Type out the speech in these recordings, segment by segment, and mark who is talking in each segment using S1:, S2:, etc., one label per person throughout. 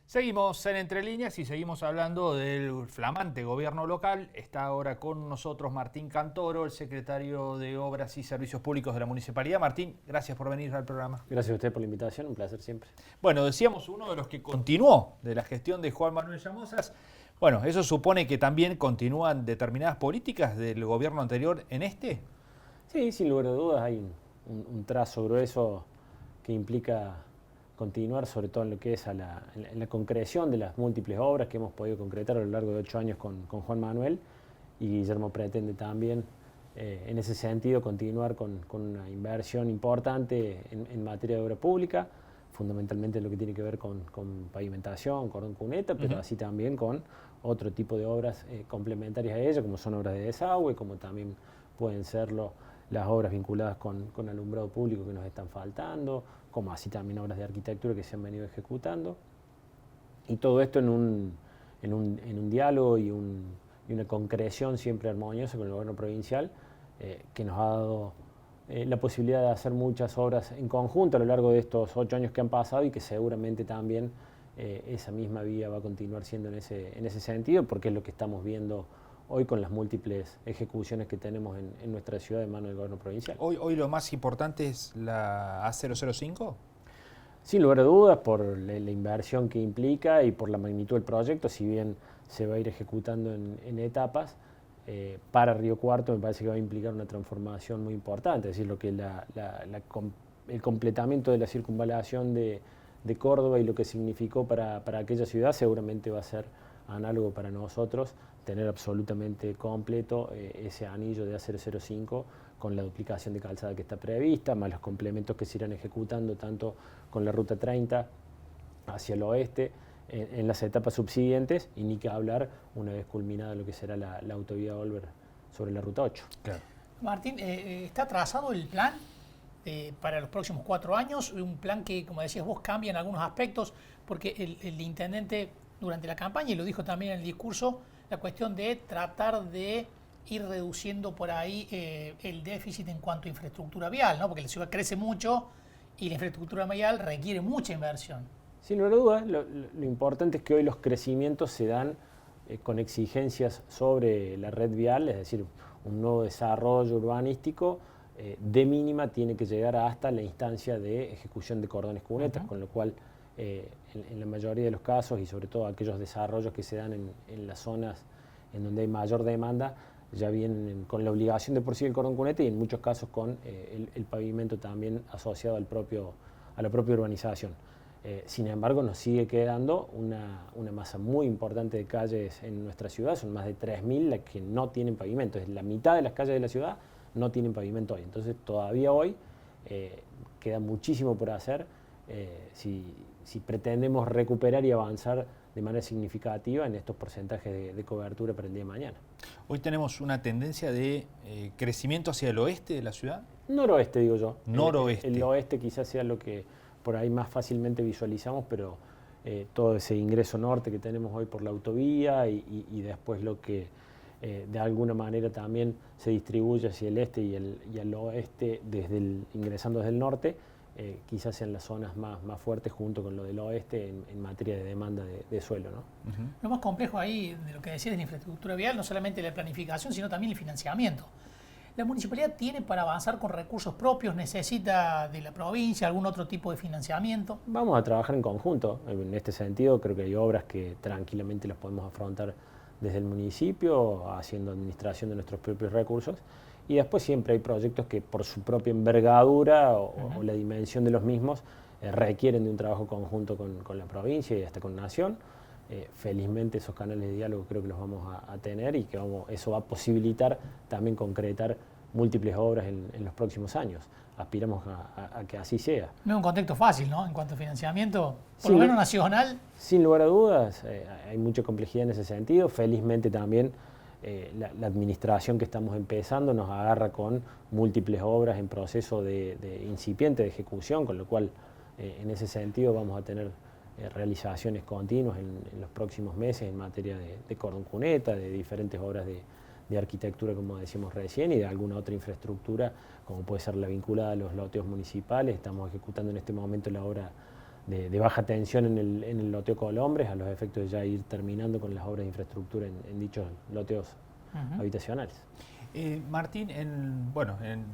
S1: Seguimos en Entre Líneas y seguimos hablando del flamante gobierno local. Está ahora con nosotros Martín Cantoro, el secretario de Obras y Servicios Públicos de la Municipalidad. Martín, gracias por venir al programa.
S2: Gracias a usted por la invitación, un placer siempre.
S1: Bueno, decíamos uno de los que continuó de la gestión de Juan Manuel Llamosas. Bueno, ¿eso supone que también continúan determinadas políticas del gobierno anterior en este?
S2: Sí, sin lugar a dudas hay un trazo grueso que implica continuar, sobre todo en lo que es en la concreción de las múltiples obras que hemos podido concretar a lo largo de 8 años con Juan Manuel, y Guillermo pretende también, en ese sentido, continuar con una inversión importante en materia de obra pública, fundamentalmente lo que tiene que ver con pavimentación, cordón cuneta, pero así también con otro tipo de obras complementarias a ella, como son obras de desagüe, como también pueden serlo las obras vinculadas con alumbrado público que nos están faltando, como así también obras de arquitectura que se han venido ejecutando. Y todo esto en un diálogo y una concreción siempre armoniosa con el gobierno provincial, que nos ha dado la posibilidad de hacer muchas obras en conjunto a lo largo de estos 8 años que han pasado, y que seguramente también esa misma vía va a continuar siendo en ese sentido, porque es lo que estamos viendo hoy con las múltiples ejecuciones que tenemos en nuestra ciudad de mano del gobierno provincial.
S1: Hoy lo más importante es la A005.
S2: Sin lugar a dudas, por la inversión que implica y por la magnitud del proyecto, si bien se va a ir ejecutando en etapas, para Río Cuarto me parece que va a implicar una transformación muy importante, es decir, lo que el completamiento de la circunvalación de Córdoba y lo que significó para aquella ciudad seguramente va a ser análogo para nosotros, tener absolutamente completo ese anillo de A005 con la duplicación de calzada que está prevista, más los complementos que se irán ejecutando tanto con la Ruta 30 hacia el oeste en las etapas subsiguientes, y ni que hablar una vez culminada lo que será la autovía Olver sobre la Ruta 8.
S3: Claro. Martín, ¿está trazado el plan para los próximos 4 años? Un plan que, como decías vos, cambia en algunos aspectos, porque el intendente durante la campaña, y lo dijo también en el discurso, la cuestión de tratar de ir reduciendo por ahí el déficit en cuanto a infraestructura vial, ¿no? Porque la ciudad crece mucho y la infraestructura vial requiere mucha inversión.
S2: Sin lugar a dudas, lo importante es que hoy los crecimientos se dan con exigencias sobre la red vial, es decir, un nuevo desarrollo urbanístico de mínima tiene que llegar hasta la instancia de ejecución de cordones cunetas, con lo cual en la mayoría de los casos, y sobre todo aquellos desarrollos que se dan en las zonas en donde hay mayor demanda, ya vienen con la obligación de por sí el cordón cuneta, y en muchos casos con el pavimento también asociado a la propia urbanización. Sin embargo, nos sigue quedando una masa muy importante de calles en nuestra ciudad, son más de 3.000 las que no tienen pavimento, es la mitad de las calles de la ciudad no tienen pavimento hoy. Entonces todavía hoy queda muchísimo por hacer si pretendemos recuperar y avanzar de manera significativa en estos porcentajes de cobertura para el día de mañana.
S1: Hoy tenemos una tendencia de crecimiento hacia el oeste de la ciudad.
S2: Noroeste, digo yo.
S1: Noroeste.
S2: El oeste quizás sea lo que por ahí más fácilmente visualizamos, pero todo ese ingreso norte que tenemos hoy por la autovía y después lo que de alguna manera también se distribuye hacia el este y el oeste ingresando desde el norte, quizás sean las zonas más fuertes junto con lo del oeste en materia de demanda de suelo, ¿no?
S3: Lo más complejo ahí de lo que decías de la infraestructura vial, no solamente la planificación, sino también el financiamiento. ¿La municipalidad tiene para avanzar con recursos propios? ¿Necesita de la provincia algún otro tipo de financiamiento?
S2: Vamos a trabajar en conjunto. En este sentido, creo que hay obras que tranquilamente las podemos afrontar desde el municipio, haciendo administración de nuestros propios recursos. Y después siempre hay proyectos que por su propia envergadura o la dimensión de los mismos requieren de un trabajo conjunto con la provincia y hasta con Nación. Felizmente esos canales de diálogo creo que los vamos a tener, y que eso va a posibilitar también concretar múltiples obras en los próximos años. Aspiramos a que así sea.
S3: No es un contexto fácil, ¿no? En cuanto a financiamiento, por lo menos nacional.
S2: Sin lugar a dudas, hay mucha complejidad en ese sentido. Felizmente también la administración que estamos empezando nos agarra con múltiples obras en proceso de incipiente de ejecución, con lo cual en ese sentido vamos a tener realizaciones continuas en los próximos meses en materia de cordón cuneta, de diferentes obras de arquitectura, como decimos recién, y de alguna otra infraestructura, como puede ser la vinculada a los loteos municipales. Estamos ejecutando en este momento la obra de baja tensión en el loteo Colombres, a los efectos de ya ir terminando con las obras de infraestructura en dichos loteos habitacionales.
S1: Martín,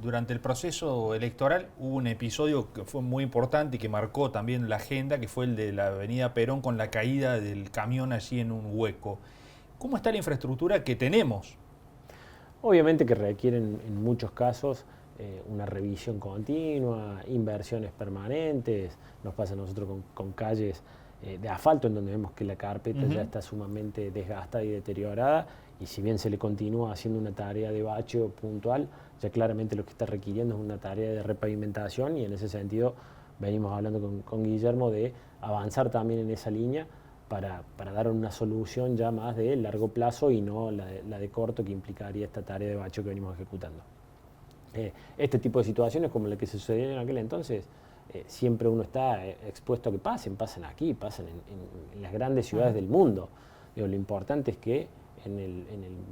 S1: durante el proceso electoral hubo un episodio que fue muy importante y que marcó también la agenda, que fue el de la avenida Perón con la caída del camión allí en un hueco. ¿Cómo está la infraestructura que tenemos?
S2: Obviamente que requieren en muchos casos una revisión continua, inversiones permanentes. Nos pasa a nosotros con calles de asfalto en donde vemos que la carpeta ya está sumamente desgastada y deteriorada, y si bien se le continúa haciendo una tarea de bacheo puntual, ya claramente lo que está requiriendo es una tarea de repavimentación, y en ese sentido venimos hablando con Guillermo de avanzar también en esa línea para dar una solución ya más de largo plazo y no la de corto que implicaría esta tarea de bacheo que venimos ejecutando. Este tipo de situaciones como la que se sucedió en aquel entonces, siempre uno está expuesto a que pasen aquí, pasan en las grandes ciudades del mundo. Lo importante es que en el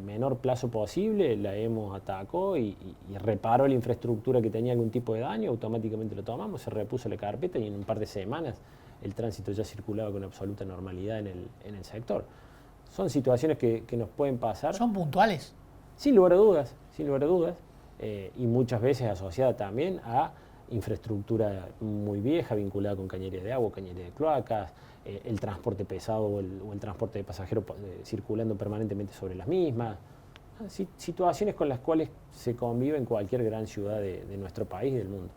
S2: menor plazo posible la hemos atacó y reparó la infraestructura que tenía algún tipo de daño, automáticamente lo tomamos, se repuso la carpeta y en un par de semanas el tránsito ya circulaba con absoluta normalidad en el sector. Son situaciones que nos pueden pasar.
S3: ¿Son puntuales?
S2: Sin lugar a dudas, sin lugar a dudas. Y muchas veces asociada también a infraestructura muy vieja, vinculada con cañerías de agua, cañerías de cloacas, el transporte pesado o el transporte de pasajeros circulando permanentemente sobre las mismas. Situaciones con las cuales se convive en cualquier gran ciudad de nuestro país y del mundo.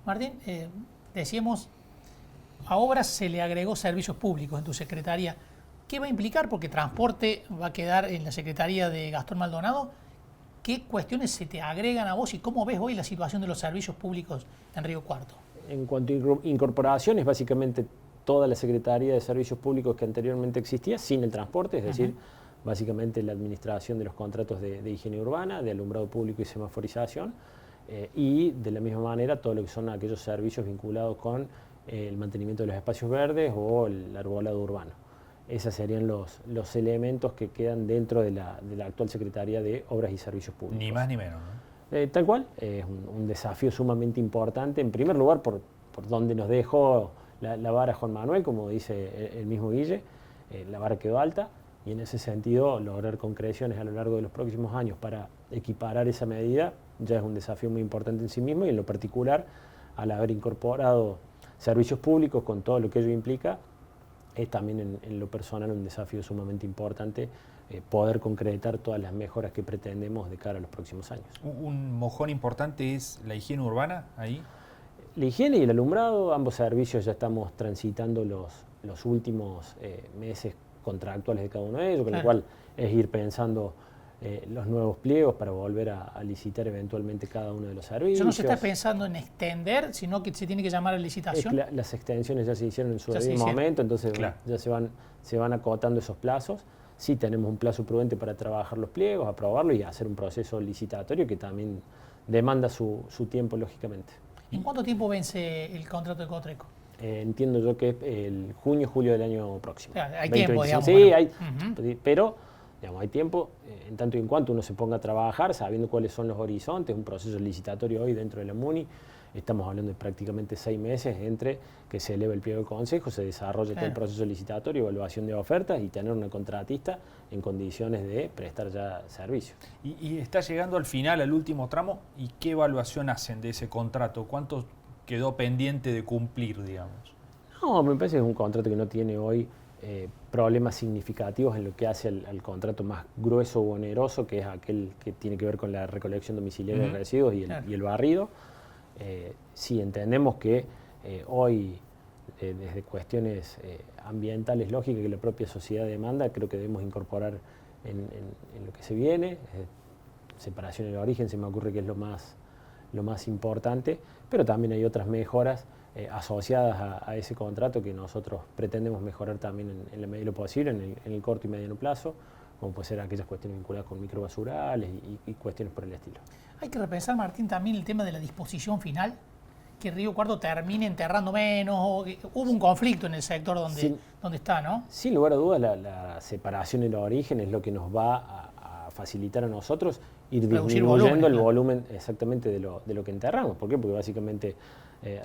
S3: Martín, decíamos, a obras se le agregó servicios públicos en tu secretaría. ¿Qué va a implicar? Porque transporte va a quedar en la secretaría de Gastón Maldonado. ¿Qué cuestiones se te agregan a vos y cómo ves hoy la situación de los servicios públicos en Río Cuarto?
S2: En cuanto a incorporaciones, básicamente toda la Secretaría de Servicios Públicos que anteriormente existía, sin el transporte, es decir, básicamente la administración de los contratos de higiene urbana, de alumbrado público y semaforización, y de la misma manera todo lo que son aquellos servicios vinculados con el mantenimiento de los espacios verdes o el arbolado urbano. Esos serían los elementos que quedan dentro de la actual Secretaría de Obras y Servicios Públicos.
S1: Ni más ni menos, ¿no?
S2: Tal cual, es un desafío sumamente importante, en primer lugar por donde nos dejó la vara Juan Manuel, como dice el mismo Guille, la vara quedó alta, y en ese sentido lograr concreciones a lo largo de los próximos años para equiparar esa medida ya es un desafío muy importante en sí mismo, y en lo particular, al haber incorporado servicios públicos con todo lo que ello implica, es también en lo personal un desafío sumamente importante poder concretar todas las mejoras que pretendemos de cara a los próximos años.
S1: ¿Un mojón importante es la higiene urbana ahí?
S2: La higiene y el alumbrado, ambos servicios ya estamos transitando los últimos meses contractuales de cada uno de ellos, con lo cual es ir pensando los nuevos pliegos para volver a licitar eventualmente cada uno de los servicios.
S3: Eso no se está pensando en extender, sino que se tiene que llamar a licitación.
S2: Las extensiones ya se hicieron en su debido momento, entonces ya se van acotando esos plazos. Sí tenemos un plazo prudente para trabajar los pliegos, aprobarlos y hacer un proceso licitatorio que también demanda su tiempo, lógicamente.
S3: ¿En cuánto tiempo vence el contrato de Cotreco?
S2: Entiendo yo que el junio, julio del año próximo.
S3: Claro, hay tiempo, digamos.
S2: Sí, bueno. Pero digamos, hay tiempo, en tanto y en cuanto uno se ponga a trabajar, sabiendo cuáles son los horizontes, un proceso licitatorio hoy dentro de la MUNI, estamos hablando de prácticamente 6 meses entre que se eleva el pliego del Consejo, se desarrolla todo el proceso licitatorio, evaluación de ofertas y tener una contratista en condiciones de prestar ya servicio.
S1: Y está llegando al final, al último tramo, ¿y qué evaluación hacen de ese contrato? ¿Cuánto quedó pendiente de cumplir, digamos?
S2: No, me parece que es un contrato que no tiene hoy problemas significativos en lo que hace al contrato más grueso o oneroso, que es aquel que tiene que ver con la recolección domiciliaria de residuos y el barrido. Sí entendemos que hoy, desde cuestiones ambientales lógicas que la propia sociedad demanda, creo que debemos incorporar en lo que se viene. Separación en el origen se me ocurre que es lo más importante, pero también hay otras mejoras asociadas a ese contrato que nosotros pretendemos mejorar también en la medida de lo posible, en el corto y mediano plazo, como puede ser aquellas cuestiones vinculadas con microbasurales y cuestiones por el estilo.
S3: Hay que repensar, Martín, también el tema de la disposición final, que Río Cuarto termine enterrando menos. Hubo un conflicto en el sector donde está, ¿no? Sin
S2: lugar a dudas, la separación en el origen es lo que nos va a facilitar a nosotros ir disminuyendo el volumen exactamente de lo que enterramos. ¿Por qué? Porque básicamente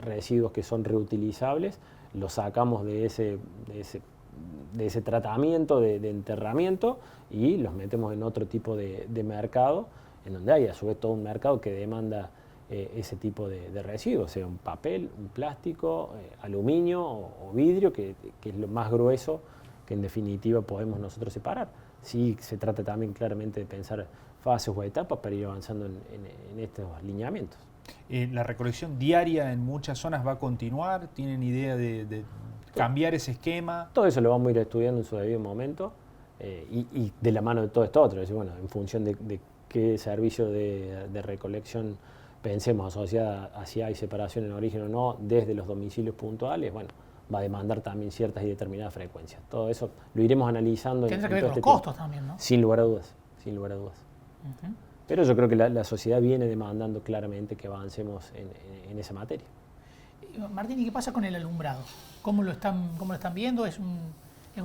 S2: residuos que son reutilizables, los sacamos de ese tratamiento, de enterramiento, y los metemos en otro tipo de mercado, en donde hay a su vez todo un mercado que demanda ese tipo de residuos, sea un papel, un plástico, aluminio o vidrio, que es lo más grueso que en definitiva podemos nosotros separar. Sí, se trata también claramente de pensar fases o etapas para ir avanzando en estos lineamientos.
S1: ¿La recolección diaria en muchas zonas va a continuar? ¿Tienen idea de cambiar ese esquema?
S2: Todo eso lo vamos a ir estudiando en su debido momento, y de la mano de todo esto otro. Es decir, bueno, en función de qué servicio de recolección pensemos asociada a si hay separación en origen o no desde los domicilios puntuales, bueno, va a demandar también ciertas y determinadas frecuencias. Todo eso lo iremos analizando.
S3: Tendrá que ver con los costos también, ¿no?
S2: Sin lugar a dudas, sin lugar a dudas. Pero yo creo que la sociedad viene demandando claramente que avancemos en esa materia.
S3: Martín, ¿y qué pasa con el alumbrado? ¿Cómo lo están viendo? ¿Es un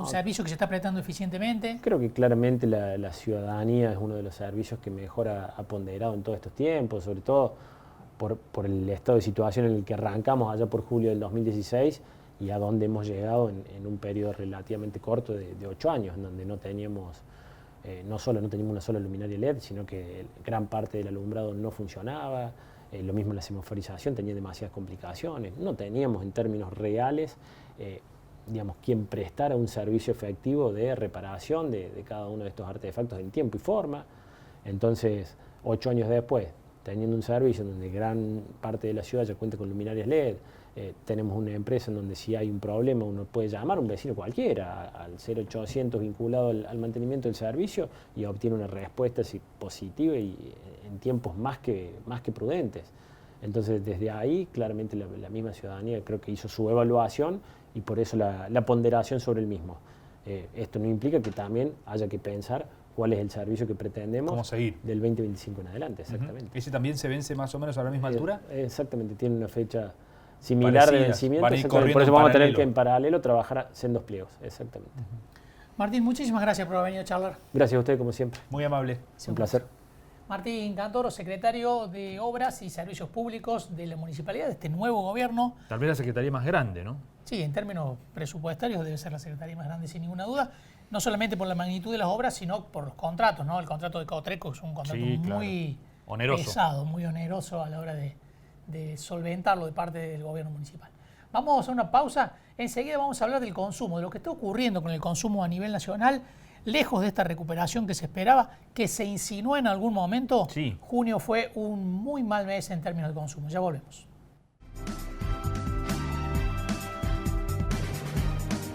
S3: servicio que se está prestando eficientemente?
S2: Creo que claramente la ciudadanía es uno de los servicios que mejor ha ponderado en todos estos tiempos, sobre todo por el estado de situación en el que arrancamos allá por julio del 2016 y a donde hemos llegado en un periodo relativamente corto de 8 años, en donde no teníamos una sola luminaria LED, sino que gran parte del alumbrado no funcionaba. Lo mismo la semaforización tenía demasiadas complicaciones. No teníamos en términos reales, quien prestara un servicio efectivo de reparación de cada uno de estos artefactos en tiempo y forma. Entonces, 8 años después, teniendo un servicio en donde gran parte de la ciudad ya cuenta con luminarias LED, tenemos una empresa en donde si hay un problema uno puede llamar a un vecino cualquiera al 0800 vinculado al mantenimiento del servicio y obtiene una respuesta positiva y en tiempos más que prudentes. Entonces desde ahí claramente la misma ciudadanía creo que hizo su evaluación y por eso la ponderación sobre el mismo. Esto no implica que también haya que pensar cuál es el servicio que pretendemos.
S1: ¿Cómo seguir?
S2: Del 2025 en adelante, exactamente.
S1: ¿Ese también se vence más o menos a la misma altura?
S2: Exactamente, tiene una fecha similar de vencimiento, por eso vamos a tener que en paralelo trabajar en 2 pliegos, exactamente.
S3: Martín, muchísimas gracias por haber venido a charlar.
S2: Gracias a usted como siempre.
S1: Muy amable.
S2: Un placer.
S3: Martín Cantoro, secretario de Obras y Servicios Públicos de la Municipalidad, de este nuevo gobierno.
S1: Tal vez la secretaría más grande, ¿no?
S3: Sí, en términos presupuestarios debe ser la secretaría más grande sin ninguna duda, no solamente por la magnitud de las obras, sino por los contratos, ¿no? El contrato de Cotreco es un contrato muy
S1: oneroso,
S3: pesado, muy oneroso a la hora de solventarlo de parte del gobierno municipal. Vamos a una pausa, enseguida vamos a hablar del consumo, de lo que está ocurriendo con el consumo a nivel nacional, lejos de esta recuperación que se esperaba, que se insinuó en algún momento.
S1: Sí.
S3: Junio fue un muy mal mes en términos de consumo. Ya volvemos.